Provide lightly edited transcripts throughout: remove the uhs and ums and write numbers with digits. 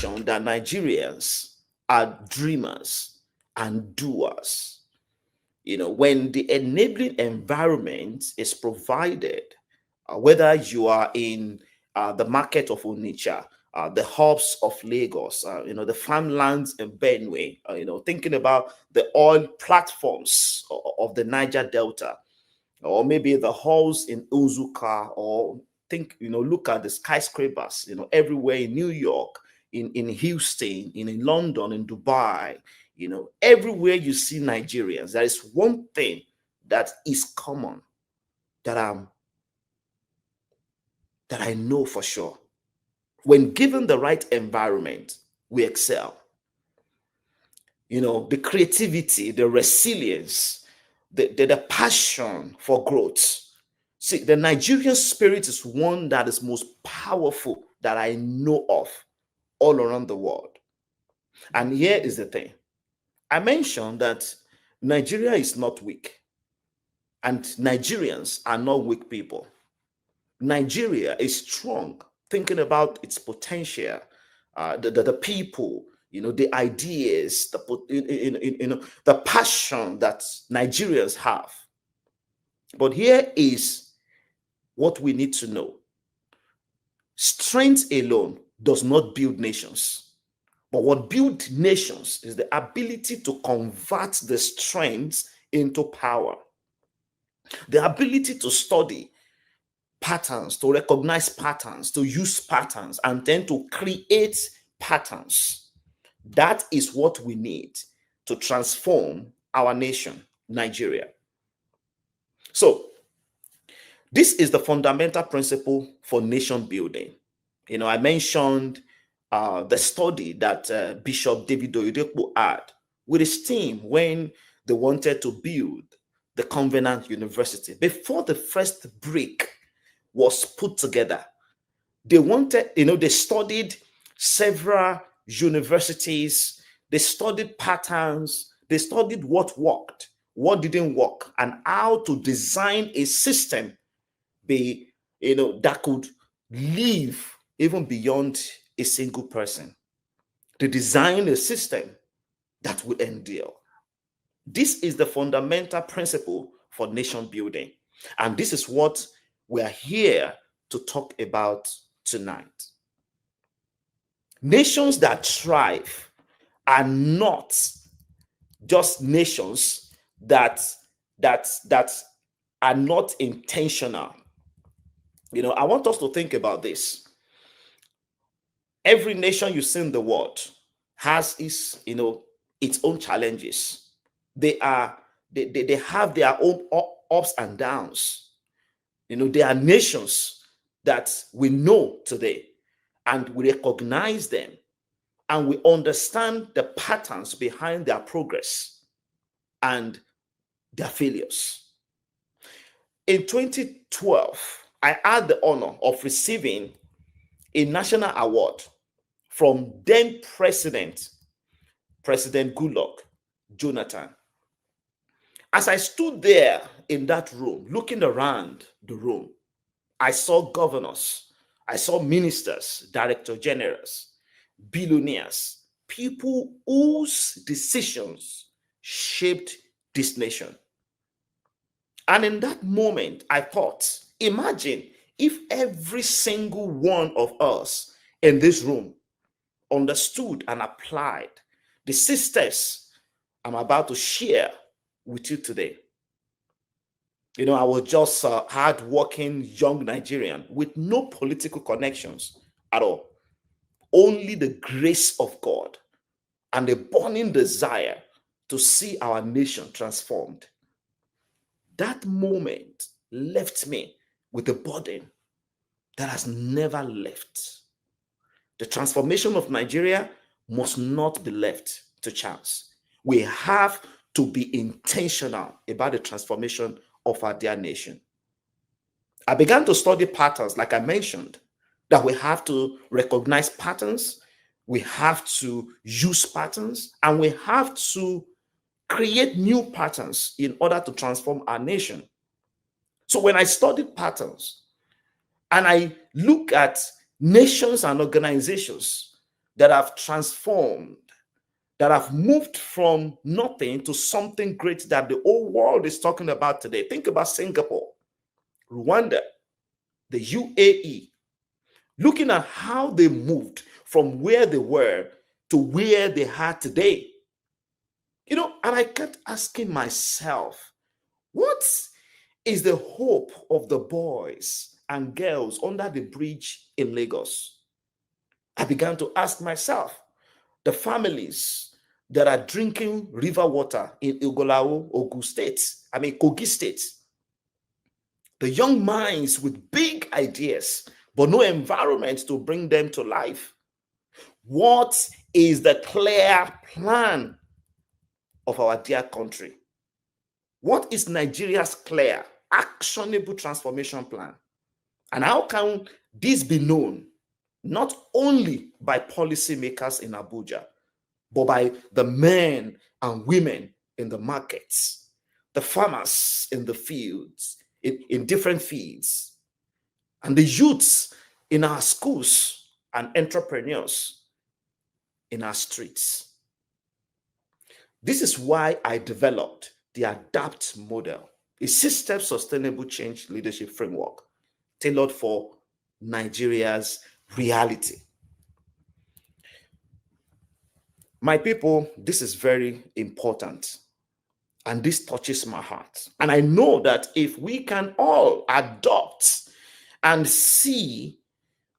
mentioned that Nigerians are dreamers and doers. When the enabling environment is provided, whether you are in the market of Onitsha, the hubs of Lagos, the farmlands in Benue, thinking about the oil platforms of the Niger Delta, or maybe the halls in Uzuka, or look at the skyscrapers, everywhere in New York, in Houston, in London, in Dubai, everywhere you see Nigerians, there is one thing that is common that I know for sure. When given the right environment, we excel. The creativity, the resilience, the passion for growth. See, the Nigerian spirit is one that is most powerful that I know of all around the world. And here is the thing. I mentioned that Nigeria is not weak, and Nigerians are not weak people. Nigeria is strong, thinking about its potential, the people, the ideas, the passion that Nigerians have. But here is what we need to know. Strength alone does not build nations. But what builds nations is the ability to convert the strengths into power. The ability to study patterns, to recognize patterns, to use patterns, and then to create patterns. That is what we need to transform our nation, Nigeria. So, this is the fundamental principle for nation building. I mentioned the study that Bishop David Oyedepo had with his team when they wanted to build the Covenant University. Before the first brick was put together, they studied several universities, they studied patterns, they studied what worked, what didn't work, and how to design a system that could live even beyond a single person. They design a system that will endure. This is the fundamental principle for nation building. And this is what we are here to talk about tonight. Nations that thrive are not just nations that are not intentional. I want us to think about this. Every nation you see in the world has its own challenges. They have their own ups and downs. There are nations that we know today, and we recognize them, and we understand the patterns behind their progress and their failures. In 2012, I had the honor of receiving a national award from then President Goodluck Jonathan. As I stood there in that room, looking around the room, I saw governors, I saw ministers, director generals, billionaires, people whose decisions shaped this nation. And in that moment, I thought, imagine if every single one of us in this room understood and applied the systems I'm about to share with you today. I was just a hard-working young Nigerian with no political connections at all. Only the grace of God and a burning desire to see our nation transformed. That moment left me with a burden that has never left. The transformation of Nigeria must not be left to chance. We have to be intentional about the transformation of our dear nation. I began to study patterns, like I mentioned, that we have to recognize patterns, we have to use patterns, and we have to create new patterns in order to transform our nation. So when I studied patterns and I look at nations and organizations, that have transformed, that have moved from nothing to something great that the whole world is talking about today. Think about Singapore, Rwanda, the UAE, looking at how they moved from where they were to where they are today. And I kept asking myself, what is the hope of the boys and girls under the bridge in Lagos? I began to ask myself, the families that are drinking river water in Igolao, Kogi State, the young minds with big ideas, but no environment to bring them to life. What is the clear plan of our dear country? What is Nigeria's clear, actionable transformation plan? And how can this be known not only by policymakers in Abuja, but by the men and women in the markets, the farmers in the fields, in different fields, and the youths in our schools and entrepreneurs in our streets? This is why I developed the ADAPT model, a system sustainable change leadership framework tailored for Nigeria's reality. My people, this is very important, and this touches my heart. And I know that if we can all adopt and see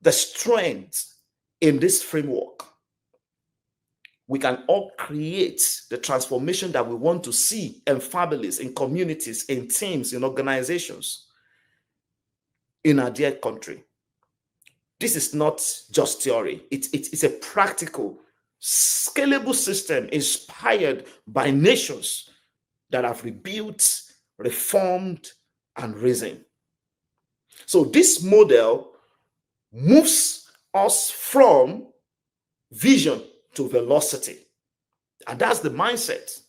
the strength in this framework, we can all create the transformation that we want to see in families, in communities, in teams, in organizations in our dear country. This is not just theory. It's a practical, scalable system inspired by nations that have rebuilt, reformed, and risen. So this model moves us from vision to velocity. And that's the mindset.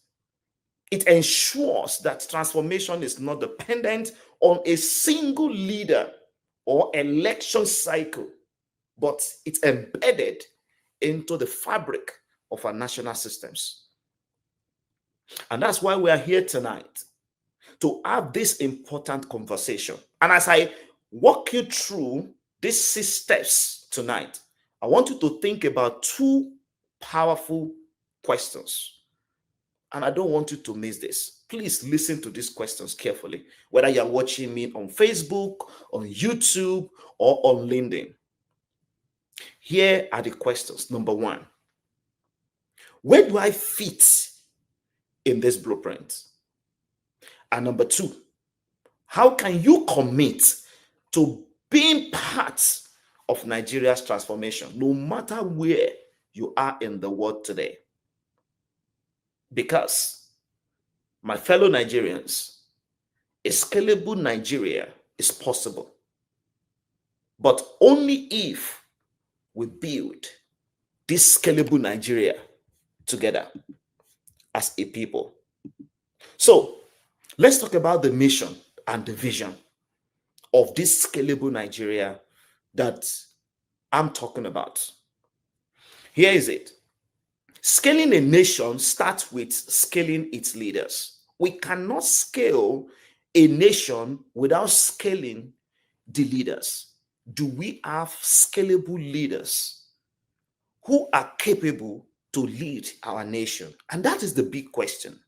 It ensures that transformation is not dependent on a single leader or election cycle, but it's embedded into the fabric of our national systems. And that's why we are here tonight, to have this important conversation. And as I walk you through these 6 steps tonight, I want you to think about 2 powerful questions. And I don't want you to miss this. Please listen to these questions carefully, whether you're watching me on Facebook, on YouTube, or on LinkedIn. Here are the questions. Number 1, where do I fit in this blueprint? And number 2, how can you commit to being part of Nigeria's transformation, no matter where you are in the world today? Because, my fellow Nigerians, a scalable Nigeria is possible, but only if we build this scalable Nigeria together as a people. So, let's talk about the mission and the vision of this scalable Nigeria that I'm talking about. Here is it. Scaling a nation starts with scaling its leaders. We cannot scale a nation without scaling the leaders. Do we have scalable leaders who are capable to lead our nation? And that is the big question.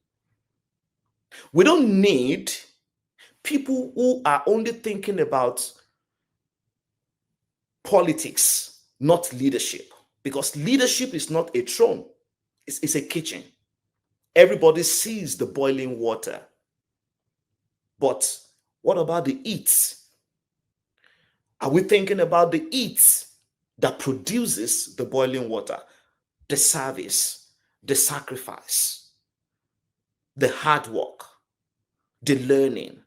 We don't need people who are only thinking about politics, not leadership, because leadership is not a throne. It's a kitchen. Everybody sees the boiling water. But what about the eats? Are we thinking about the eats that produces the boiling water, the service, the sacrifice, the hard work, the learning?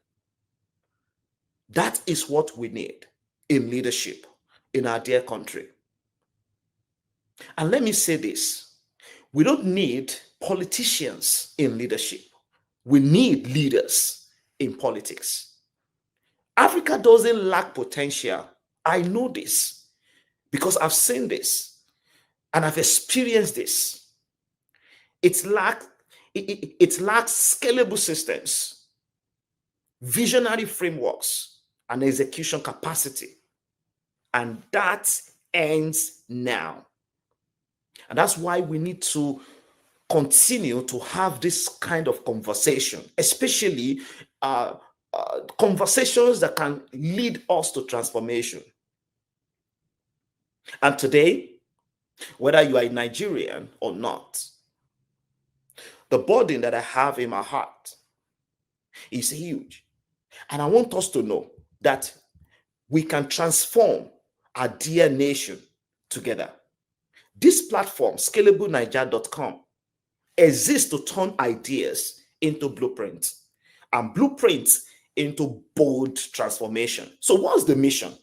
That is what we need in leadership in our dear country. And let me say this. We don't need politicians in leadership. We need leaders in politics. Africa doesn't lack potential. I know this because I've seen this. And I've experienced this. It lacks scalable systems, visionary frameworks, and execution capacity. And that ends now. And that's why we need to continue to have this kind of conversation, especially conversations that can lead us to transformation. And today, whether you are a Nigerian or not, the burden that I have in my heart is huge. And I want us to know that we can transform our dear nation together. This platform, scalablenaija.com, exists to turn ideas into blueprints and blueprints into bold transformation. So what's the mission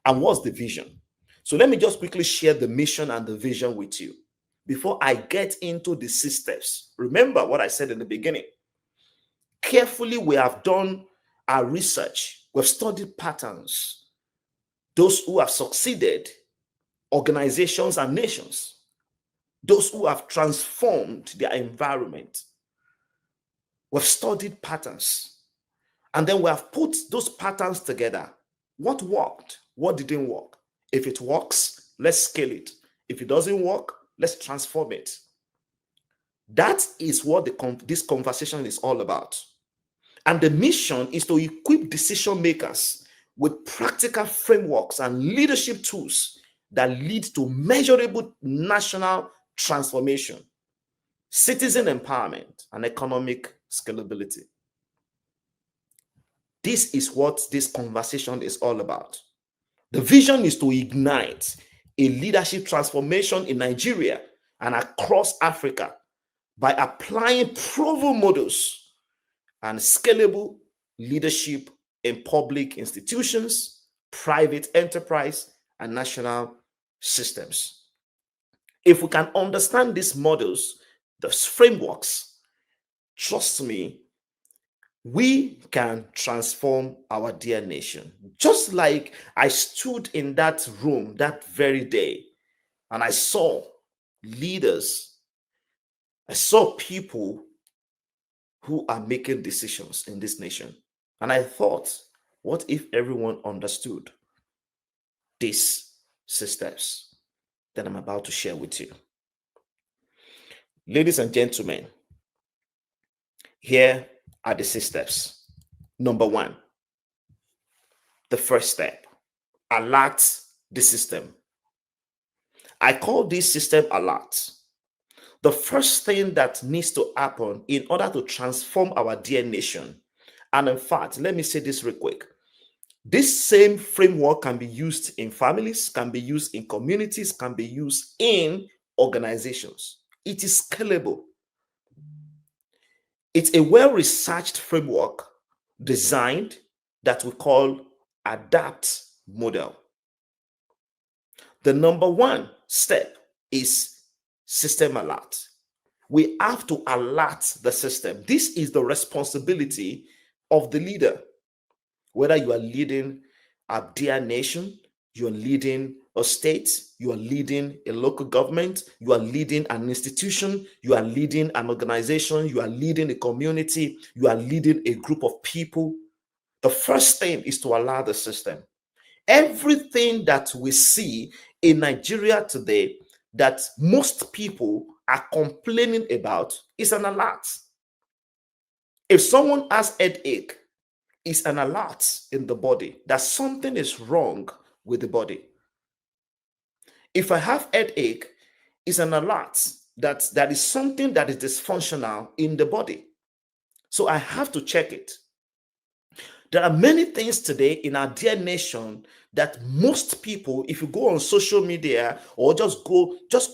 and what's the vision? So let me just quickly share the mission and the vision with you before I get into the systems. Remember what I said in the beginning. Carefully, we have done our research. We've studied patterns. Those who have succeeded, organizations and nations. Those who have transformed their environment. We've studied patterns. And then we have put those patterns together. What worked? What didn't work? If it works, let's scale it. If it doesn't work, let's transform it. That is what this conversation is all about. And the mission is to equip decision makers with practical frameworks and leadership tools that lead to measurable national transformation, citizen empowerment, and economic scalability. This is what this conversation is all about. The vision is to ignite a leadership transformation in Nigeria and across Africa by applying proven models and scalable leadership in public institutions, private enterprise, and national systems. If we can understand these models, those frameworks, trust me, we can transform our dear nation. Just like I stood in that room that very day and I saw leaders, I saw people who are making decisions in this nation. And I thought, what if everyone understood these systems that I'm about to share with you? Ladies and gentlemen, here are the systems. Number one, the first step, alert the system. I call this system alert. The first thing that needs to happen in order to transform our dear nation, and in fact, let me say this real quick. This same framework can be used in families, can be used in communities, can be used in organizations. It is scalable. It's a well-researched framework designed that we call adapt model. The number one step is system alert. We have to alert the system. This is the responsibility of the leader. Whether you are leading a dear nation, you are leading a state, you are leading a local government, you are leading an institution, you are leading an organization, you are leading a community, you are leading a group of people. The first thing is to alert the system. Everything that we see in Nigeria today that most people are complaining about is an alert. If someone has headache, it's an alert in the body that something is wrong with the body. If I have headache, it's an alert that is something that is dysfunctional in the body. So I have to check it. There are many things today in our dear nation that most people, if you go on social media or just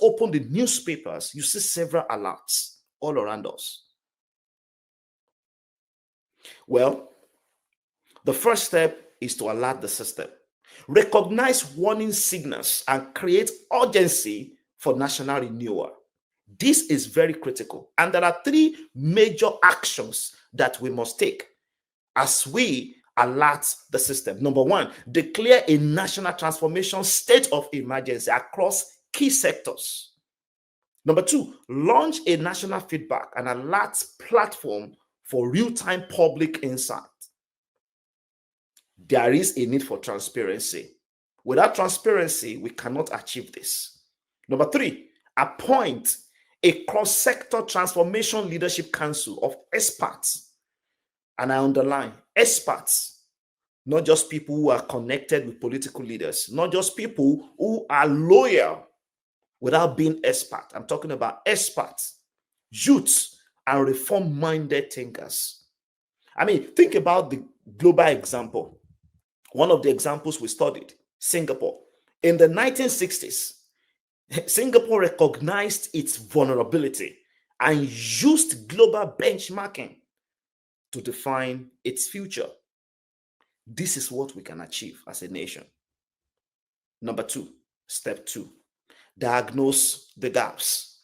open the newspapers, you see several alerts all around us. Well, the first step is to alert the system. Recognize warning signals and create urgency for national renewal. This is very critical. And there are three major actions that we must take as we alert the system. Number one, declare a national transformation state of emergency across key sectors. Number two, launch a national feedback and alert platform for real-time public insight. There is a need for transparency. Without transparency, we cannot achieve this. Number three, appoint a cross-sector transformation leadership council of experts. And I underline experts, not just people who are connected with political leaders, not just people who are loyal without being expert. I'm talking about experts, youths, and reform-minded thinkers. I mean, think about the global example. One of the examples we studied, Singapore. In the 1960s, Singapore recognized its vulnerability and used global benchmarking to define its future. This is what we can achieve as a nation. Number two, step two, diagnose the gaps.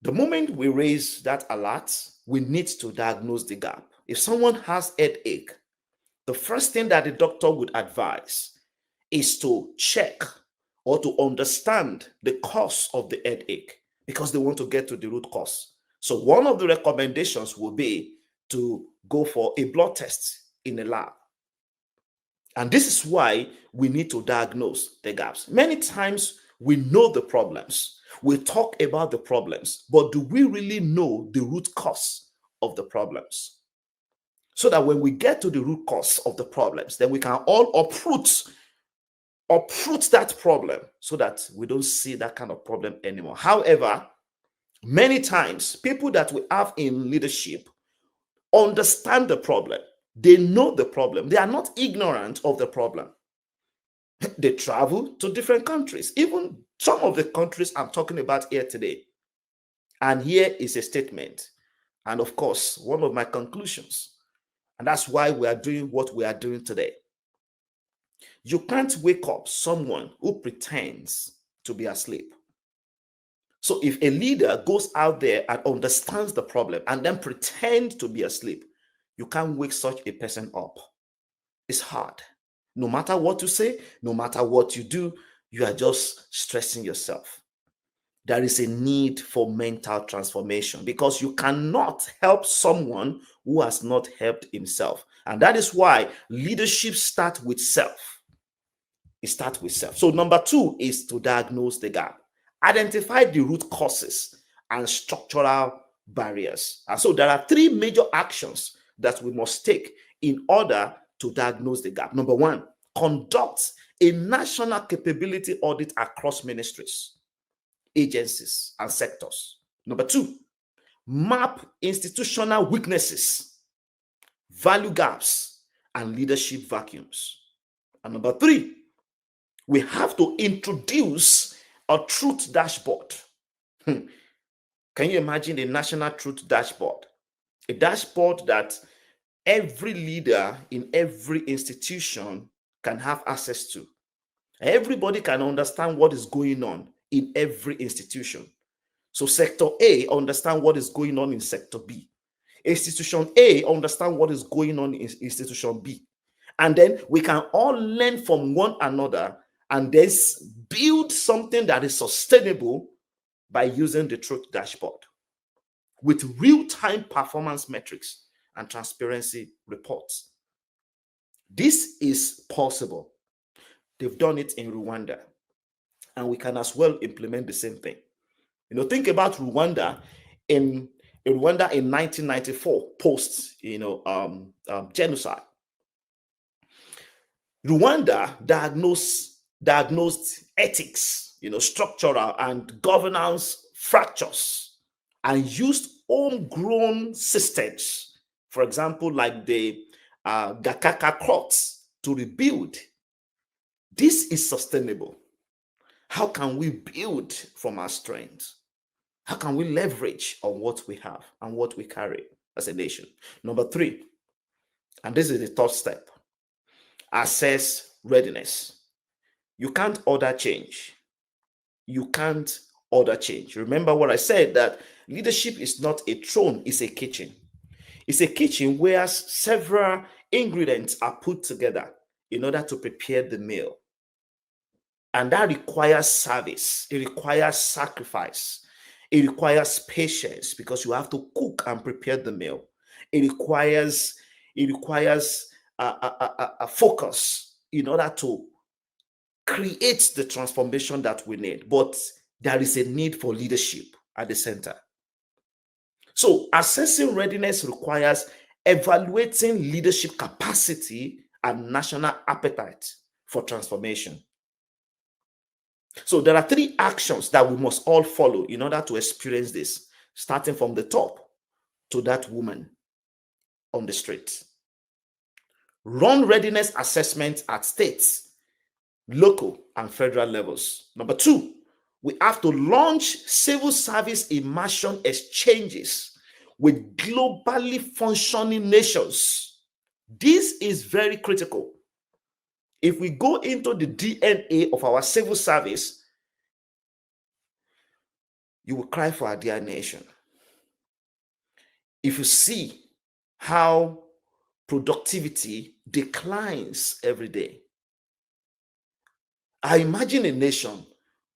The moment we raise that alert, we need to diagnose the gap. If someone has headache, the first thing that the doctor would advise is to check or to understand the cause of the headache, because they want to get to the root cause. So one of the recommendations will be to go for a blood test in a lab. And this is why we need to diagnose the gaps. Many times we know the problems, we talk about the problems, but do we really know the root cause of the problems? So that when we get to the root cause of the problems, then we can all uproot that problem so that we don't see that kind of problem anymore. However, many times people that we have in leadership understand the problem. They know the problem. They are not ignorant of the problem. They travel to different countries, even some of the countries I'm talking about here today. And here is a statement. And of course, one of my conclusions. And that's why we are doing what we are doing today. You can't wake up someone who pretends to be asleep. So if a leader goes out there and understands the problem and then pretends to be asleep, you can't wake such a person up. It's hard. No matter what you say, no matter what you do, you are just stressing yourself. There is a need for mental transformation because you cannot help someone who has not helped himself. And that is why leadership starts with self. It starts with self. So number two is to diagnose the gap. Identify the root causes and structural barriers. And so there are three major actions that we must take in order to diagnose the gap. Number one, conduct a national capability audit across ministries, agencies, and sectors. Number two, map institutional weaknesses, value gaps, and leadership vacuums. And number three, we have to introduce a truth dashboard. Can you imagine a national truth dashboard? A dashboard that every leader in every institution can have access to. Everybody can understand what is going on in every institution. So sector A understand what is going on in sector B. Institution A understand what is going on in institution B. And then we can all learn from one another and then build something that is sustainable by using the truth dashboard with real-time performance metrics and transparency reports. This is possible. They've done it in Rwanda, and we can as well implement the same thing. Think about Rwanda in 1994 post genocide. Rwanda diagnosed ethics, structural and governance fractures, and used homegrown systems, for example, like the Gakaka courts, to rebuild. This is sustainable. How can we build from our strengths? How can we leverage on what we have and what we carry as a nation? Number three, and this is the third step, assess readiness. You can't order change. You can't order change. Remember what I said, that leadership is not a throne, it's a kitchen. It's a kitchen where several ingredients are put together in order to prepare the meal. And that requires service. It requires sacrifice. It requires patience because you have to cook and prepare the meal. It requires a focus in order to create the transformation that we need. But there is a need for leadership at the center. So assessing readiness requires evaluating leadership capacity and national appetite for transformation. So there are three actions that we must all follow in order to experience this, starting from the top to that woman on the street. Run readiness assessments at states, local, and federal levels. Number two, we have to launch civil service immersion exchanges with globally functioning nations. This is very critical. If we go into the DNA of our civil service, you will cry for our dear nation. If you see how productivity declines every day, I imagine a nation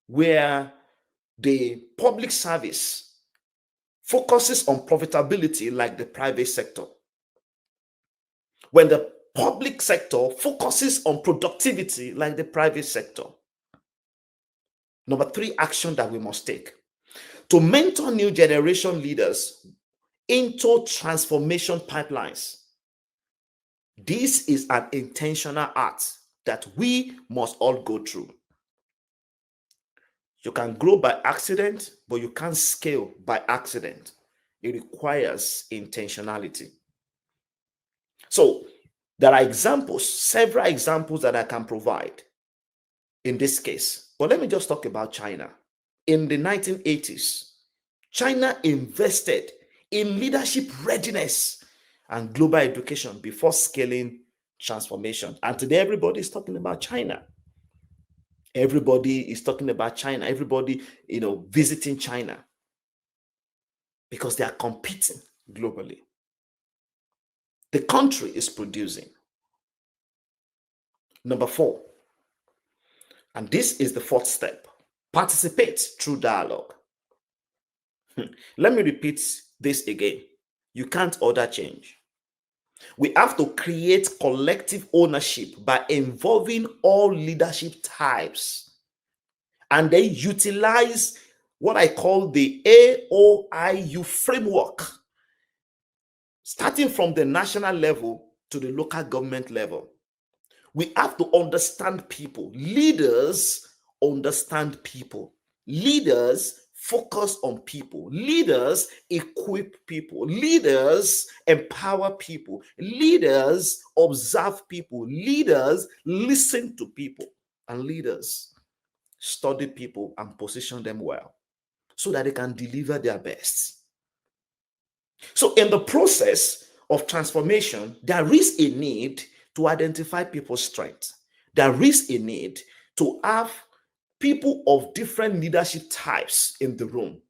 where the public service focuses on profitability like the private sector. When the public sector focuses on productivity like the private sector. Number three action that we must take to mentor new generation leaders into transformation pipelines. This is an intentional act that we must all go through. You can grow by accident, but you can't scale by accident. It requires intentionality. So there are examples, several examples that I can provide in this case. But let me just talk about China. In the 1980s, China invested in leadership readiness and global education before scaling transformation. And today everybody is talking about China. Everybody is talking about China. Everybody, visiting China because they are competing globally. The country is producing. Number four, and this is the fourth step, participate through dialogue. Let me repeat this again. You can't order change. We have to create collective ownership by involving all leadership types and then utilize what I call the AOIU framework, starting from the national level to the local government level. We have to understand people. Leaders understand people. Leaders focus on people. Leaders equip people. Leaders empower people. Leaders observe people. Leaders listen to people. And leaders study people and position them well so that they can deliver their best. So in the process of transformation, there is a need to identify people's strengths. There is a need to have people of different leadership types in the room.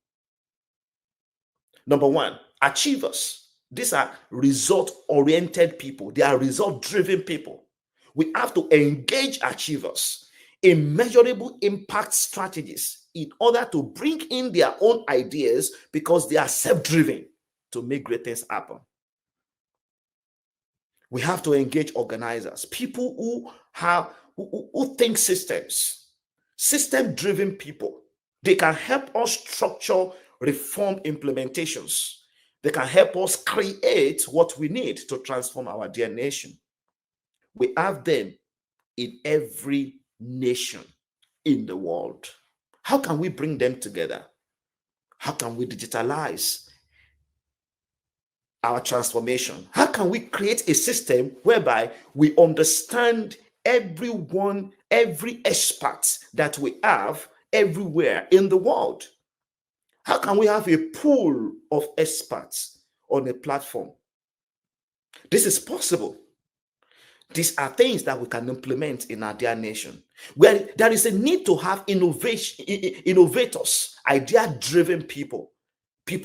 Number one, achievers. These are result-oriented people. They are result-driven people. We have to engage achievers in measurable impact strategies in order to bring in their own ideas because they are self-driven to make great things happen. We have to engage organizers, people who think systems, system-driven people. They can help us structure reform implementations. They can help us create what we need to transform our dear nation. We have them in every nation in the world. How can we bring them together? How can we digitalize our transformation? How can we create a system whereby we understand everyone, every expert that we have everywhere in the world? How can we have a pool of experts on a platform? This is possible. These are things that we can implement in our dear nation, where there is a need to have innovators, idea-driven people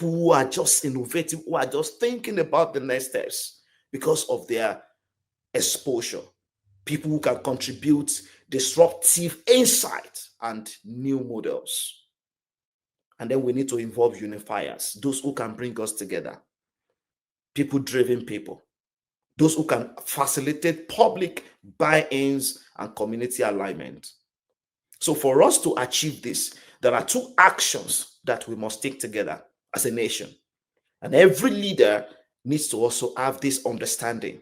who are just innovative, who are just thinking about the next steps because of their exposure, people who can contribute disruptive insight and new models. And then we need to involve unifiers, those who can bring us together, people-driven people, those who can facilitate public buy-ins and community alignment. So for us to achieve this, there are two actions that we must take together as a nation. And every leader needs to also have this understanding.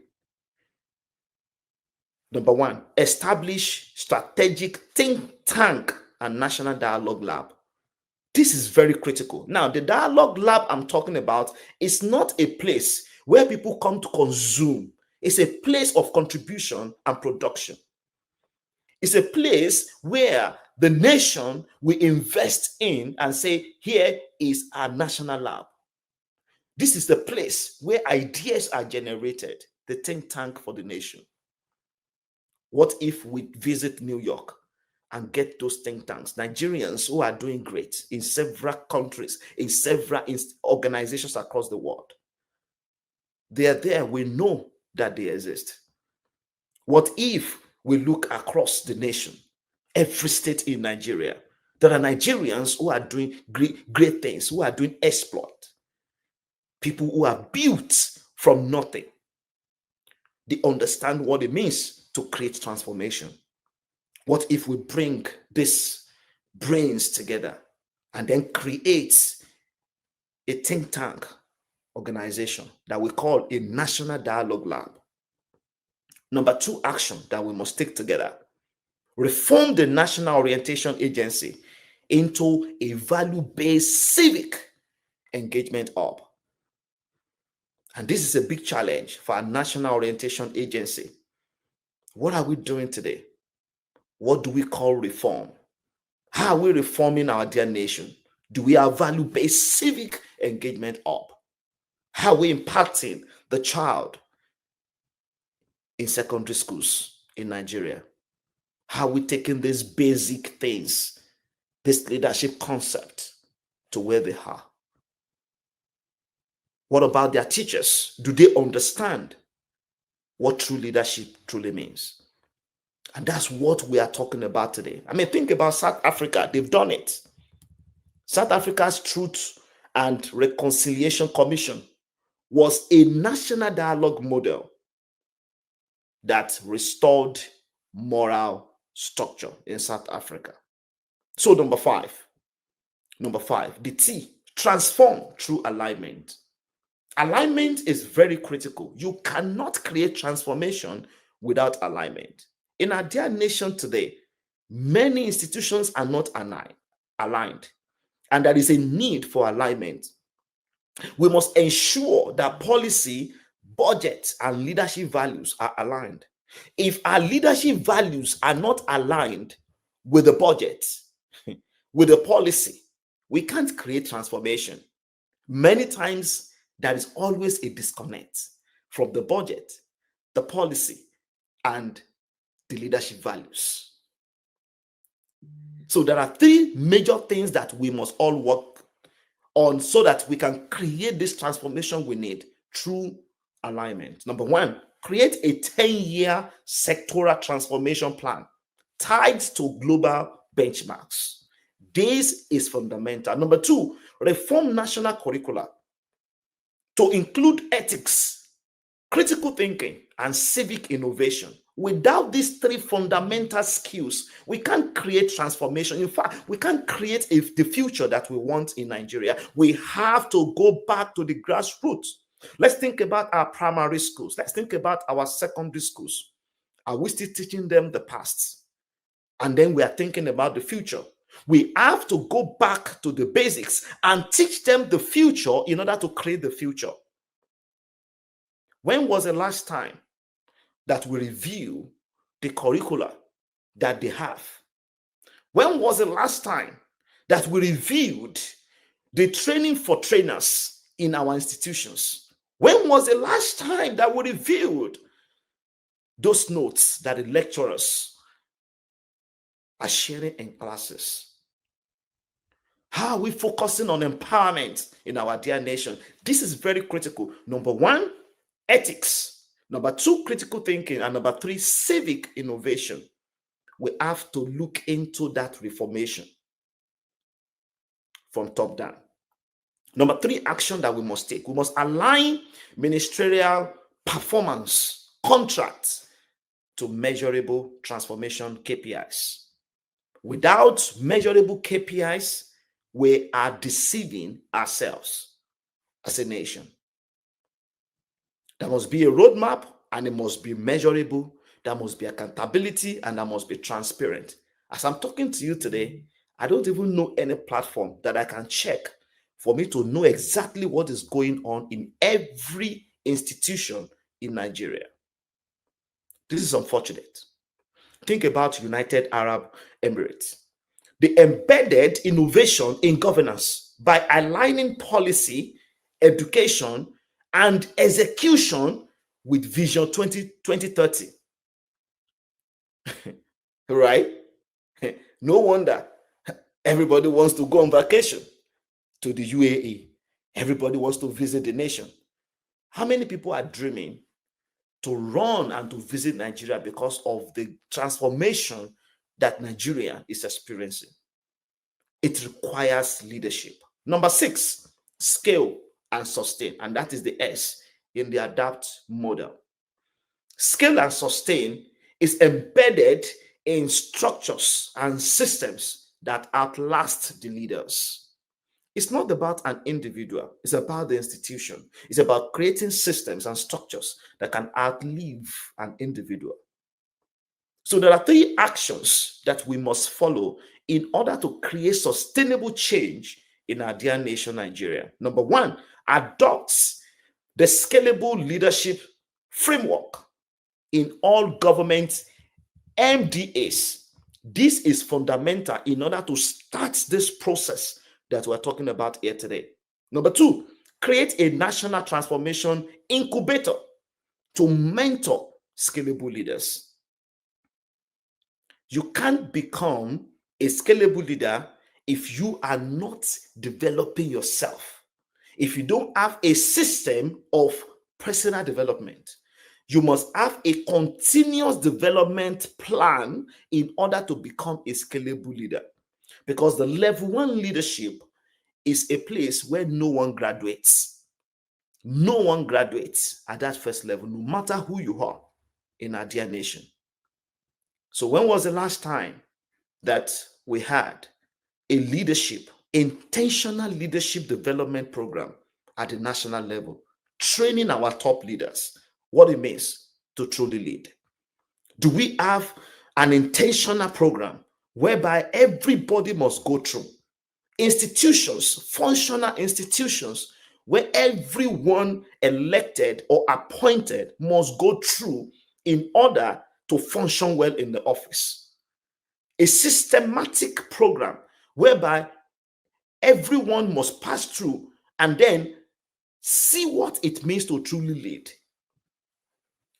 Number one, establish strategic think tank and national dialogue lab. This is very critical. Now, the dialogue lab I'm talking about is not a place where people come to consume. It's a place of contribution and production. It's a place where the nation will invest in and say, here is our national lab. This is the place where ideas are generated, the think tank for the nation. What if we visit New York and get those think tanks, Nigerians who are doing great in several countries, in several organizations across the world? They are there. We know that they exist. What if we look across the nation, every state in Nigeria? There are Nigerians who are doing great things, who are doing exploit. People who are built from nothing. They understand what it means to create transformation. What if we bring these brains together and then create a think tank organization that we call a national dialogue lab? Number two action that we must take together: reform the National Orientation Agency into a value-based civic engagement hub. And this is a big challenge for our National Orientation Agency. What are we doing today? What do we call reform? How are we reforming our dear nation? Do we have value-based civic engagement hub? How are we impacting the child in secondary schools in Nigeria? How are we taking these basic things, this leadership concept, to where they are? What about their teachers? Do they understand what true leadership truly means? And that's what we are talking about today. I mean, think about South Africa. They've done it. South Africa's Truth and Reconciliation Commission was a national dialogue model that restored moral structure in South Africa. So number five, the T, transform through alignment. Alignment is very critical. You cannot create transformation without alignment. In our dear nation today, many institutions are not aligned, and there is a need for alignment. We must ensure that policy, budget, and leadership values are aligned. If our leadership values are not aligned with the budget, with the policy, we can't create transformation. Many times, there is always a disconnect from the budget, the policy, and the leadership values. So there are three major things that we must all work on so that we can create this transformation we need through alignment. Number one, create a 10-year sectoral transformation plan tied to global benchmarks. This is fundamental. Number two, reform national curricula to include ethics, critical thinking, and civic innovation. Without these three fundamental skills, we can't create transformation. In fact, we can't create the future that we want in Nigeria. We have to go back to the grassroots. Let's think about our primary schools. Let's think about our secondary schools. Are we still teaching them the past? And then we are thinking about the future. We have to go back to the basics and teach them the future in order to create the future. When was the last time that we review the curricula that they have? When was the last time that we reviewed the training for trainers in our institutions? When was the last time that we reviewed those notes that the lecturers are sharing in classes? How are we focusing on empowerment in our dear nation? This is very critical. Number one, ethics. Number two, critical thinking. And number three, civic innovation. We have to look into that reformation. from top down. Number three action that we must take, we must align ministerial performance contracts to measurable transformation KPIs. Without measurable KPIs, we are deceiving ourselves as a nation. There must be a roadmap and it must be measurable. There must be accountability and there must be transparent. As I'm talking to you today, I don't even know any platform that I can check for me to know exactly what is going on in every institution in Nigeria. This is unfortunate. Think about United Arab Emirates. They embedded innovation in governance by aligning policy, education, and execution with Vision 2030. Right? No wonder everybody wants to go on vacation to the UAE. Everybody wants to visit the nation. How many people are dreaming to run and to visit Nigeria because of the transformation that Nigeria is experiencing? It requires leadership. Number 6, scale and sustain. And that is the S in the adapt model. Scale and sustain is embedded in structures and systems that outlast the leaders. It's not about an individual, it's about the institution. It's about creating systems and structures that can outlive an individual. So there are 3 actions that we must follow in order to create sustainable change in our dear nation, Nigeria. Number 1, adopt the scalable leadership framework in all government MDAs. This is fundamental in order to start this process that we're talking about here today. Number 2, create a national transformation incubator to mentor scalable leaders. You can't become a scalable leader if you are not developing yourself. If you don't have a system of personal development, you must have a continuous development plan in order to become a scalable leader. Because the level 1 leadership is a place where no one graduates. No one graduates at that first level, no matter who you are in our dear nation. So when was the last time that we had a leadership, intentional leadership development program at the national level, training our top leaders what it means to truly lead? Do we have an intentional program whereby everybody must go through? Institutions, functional institutions, where everyone elected or appointed must go through in order to function well in the office. A systematic program whereby everyone must pass through and then see what it means to truly lead.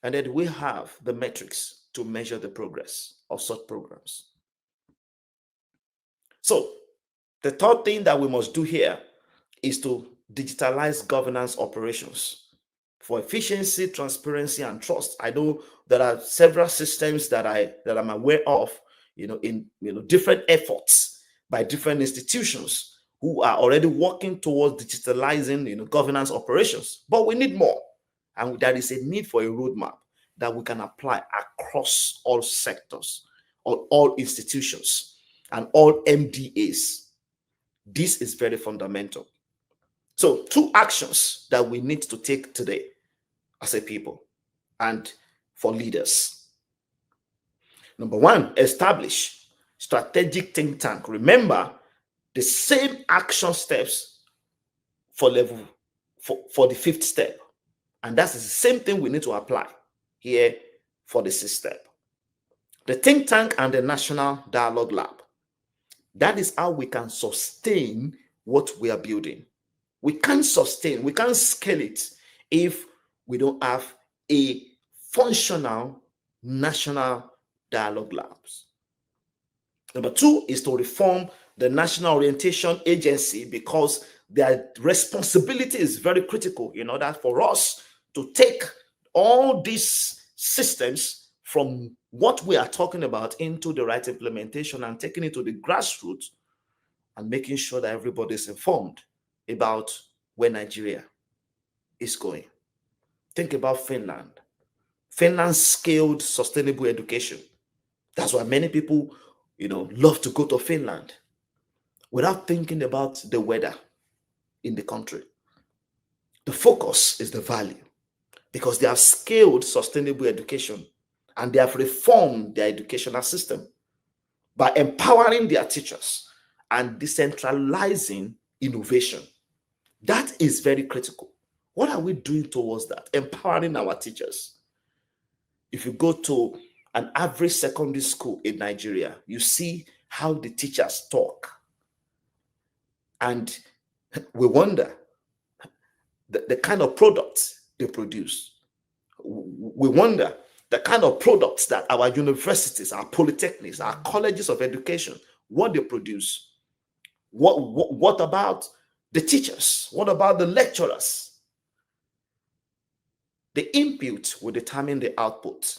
And then we have the metrics to measure the progress of such programs. So, the third thing that we must do here is to digitalize governance operations for efficiency, transparency, and trust. I know there are several systems that I'm aware of, in different efforts by different institutions who are already working towards digitalizing, governance operations. But we need more, and there is a need for a roadmap that we can apply across all sectors, all institutions, and all MDAs. This is very fundamental. So 2 actions that we need to take today as a people and for leaders. Number 1, establish strategic think tank. Remember the same action steps for the 5th step. And that's the same thing we need to apply here for the 6th step. The think tank and the National Dialogue Lab. That is how we can sustain what we are building. We can't sustain, we can't scale it if we don't have a functional National Dialogue Labs. Number 2 is to reform the National Orientation Agency, because their responsibility is very critical in order for us to take all these systems from what we are talking about into the right implementation and taking it to the grassroots and making sure that everybody is informed about where Nigeria is going. Think about Finland. Finland scaled sustainable education. That's why many people, love to go to Finland without thinking about the weather in the country. The focus is the value because they have scaled sustainable education and they have reformed their educational system by empowering their teachers and decentralizing innovation. That is very critical. What are we doing towards that? Empowering our teachers. If you go to an average secondary school in Nigeria, you see how the teachers talk. And we wonder the kind of products they produce. We wonder the kind of products that our universities, our polytechnics, our colleges of education, what they produce. What about the teachers? What about the lecturers? The input will determine the output.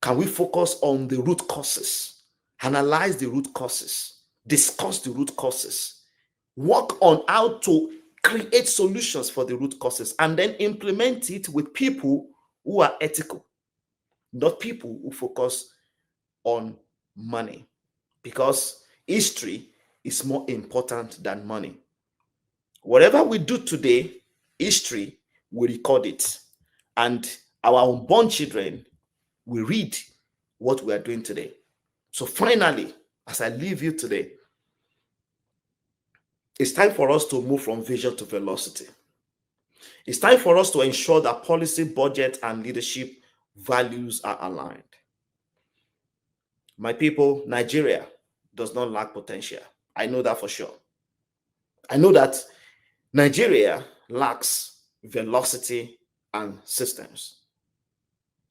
Can we focus on the root causes, analyze the root causes, discuss the root causes, work on how to create solutions for the root causes, and then implement it with people who are ethical, not people who focus on money, because history is more important than money. Whatever we do today, history will record it, and our unborn children will read what we are doing today. So finally, as I leave you today, it's time for us to move from vision to velocity. It's time for us to ensure that policy, budget, and leadership values are aligned. My people, Nigeria does not lack potential. I know that for sure. I know that Nigeria lacks velocity and systems.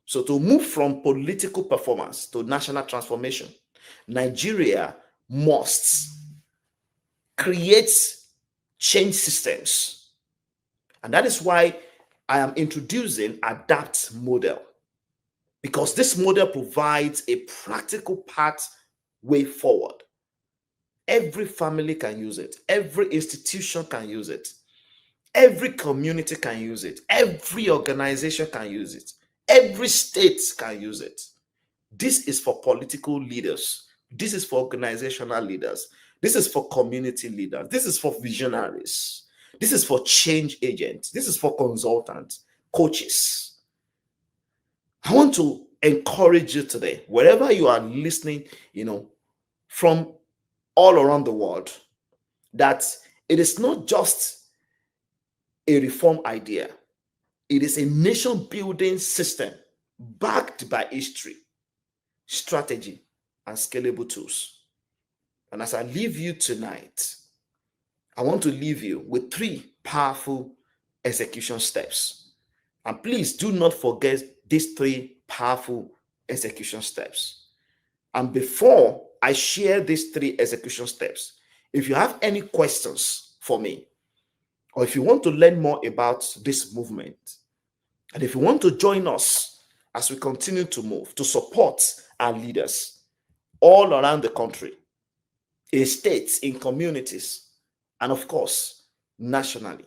So to move from political performance to national transformation, Nigeria must create change systems. And that is why I am introducing ADAPT model, because this model provides a practical pathway forward. Every family can use it. Every institution can use it. Every community can use it. Every organization can use it. Every state can use it. This is for political leaders. This is for organizational leaders. This is for community leaders. This is for visionaries. This is for change agents. This is for consultants, coaches. I want to encourage you today, wherever you are listening, from all around the world, that it is not just a reform idea. It is a nation building system backed by history, strategy, and scalable tools. And as I leave you tonight, I want to leave you with 3 powerful execution steps. And please do not forget these 3 powerful execution steps. And before I share these 3 execution steps, if you have any questions for me, or if you want to learn more about this movement, and if you want to join us as we continue to move to support our leaders all around the country, in states, in communities, and of course, nationally,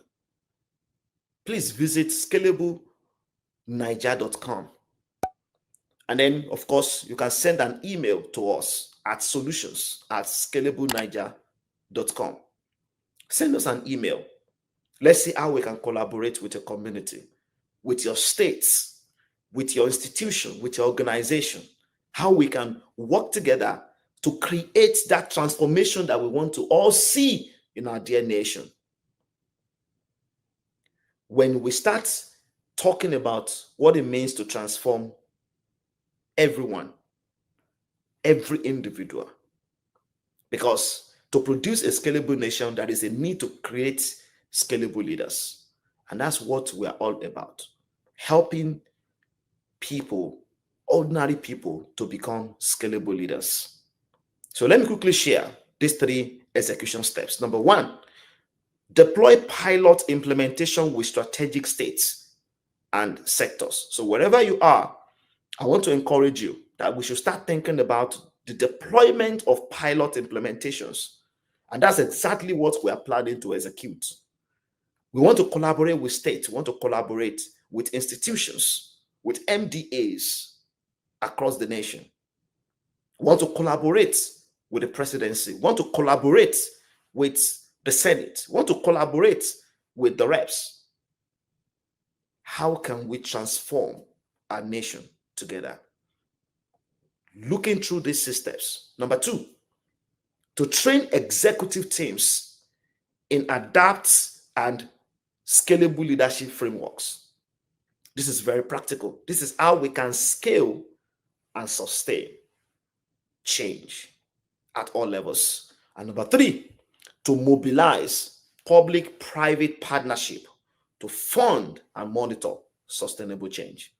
please visit scalablenaija.com. And then, of course, you can send an email to us at solutions@scalablenaija.com. Send us an email. Let's see how we can collaborate with your community, with your states, with your institution, with your organization, how we can work together to create that transformation that we want to all see in our dear nation. When we start talking about what it means to transform everyone, every individual, because to produce a scalable nation, there is a need to create scalable leaders. And that's what we are all about, helping people, ordinary people, to become scalable leaders. So let me quickly share these 3 execution steps. Number 1, deploy pilot implementation with strategic states and sectors. So wherever you are, I want to encourage you that we should start thinking about the deployment of pilot implementations And that's exactly what we are planning to execute. We want to collaborate with states. We want to collaborate with institutions, with MDAs across the nation. We want to collaborate with the presidency. We want to collaborate with the Senate. We want to collaborate with the reps. How can we transform our nation together? Looking through these systems. Number two, to train executive teams in adapt and scalable leadership frameworks. This is very practical. This is how we can scale and sustain change at all levels. And number three, to mobilize public-private partnership to fund and monitor sustainable change.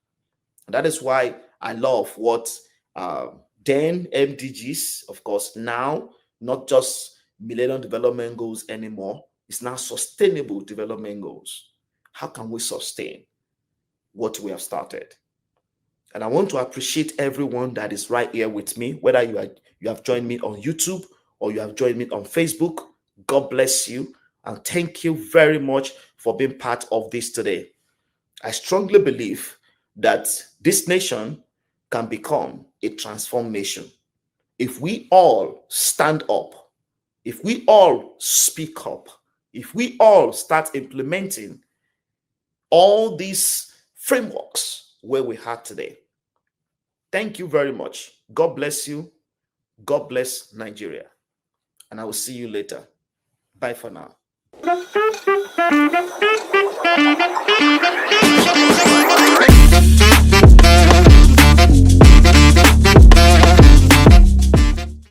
And that is why I love what then MDGs, of course, now not just Millennium Development Goals anymore, it's now Sustainable Development Goals. How can we sustain what we have started? And I want to appreciate everyone that is right here with me, whether you have joined me on YouTube or you have joined me on Facebook. God bless you, and thank you very much for being part of this today. I strongly believe that this nation can become a transformed nation if we all stand up, if we all speak up, if we all start implementing all these frameworks where we are today. Thank you very much. God bless you. God bless Nigeria. And I will see you later. Bye for now.